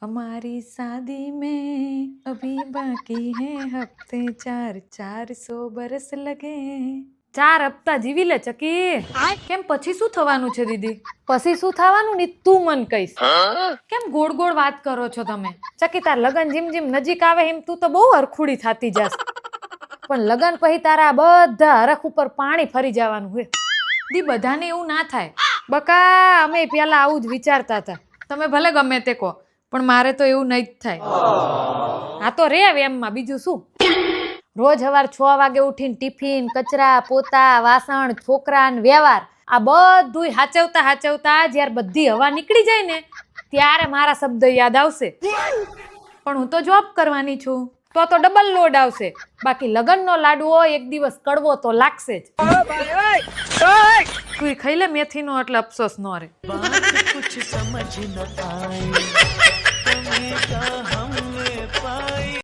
हमारी शादी में अभी बाकी है हफ्ते 400 बरस लगे 4 હપ્તા જીવી લે ચકી કેમ પછી શું થવાનું છે દીદી પછી શું થવાનું ની તું મન કઈશ કેમ ગોળ ગોળ વાત કરો છો તમે ચકી તાર લગન જીમ જીમ નજીક આવે એમ તું તો બહુ હરખુડી થાતી જાસ પણ લગન પછી તારા બધા હરખ ઉપર પાણી ફરી જવાનું હોય દી બધાને એવું ના થાય બકા અમે પેલા આવું જ વિચારતા હતા તમે ભલે ગમે તે કહો પણ મારે તો એવું નહીં જ થાય આ તો રે એમમાં બીજું શું રોજ સવાર 6 વાગે ઉઠીને ટિફિન કચરા પોતા વાસણ છોકરાન વ્યવહાર આ બધુંય હાચવતા હાચવતા જ્યારે બધી હવા નીકળી જાય ને ત્યારે મારા શબ્દ યાદ આવશે પણ હું તો જોબ કરવાની છું તો ડબલ લોડ આવશે બાકી લગનનો લાડવો એક દિવસ કડવો તો લાગશે જ તું ખાઈ લે મેથીનો એટલે અફસોસ ન રહે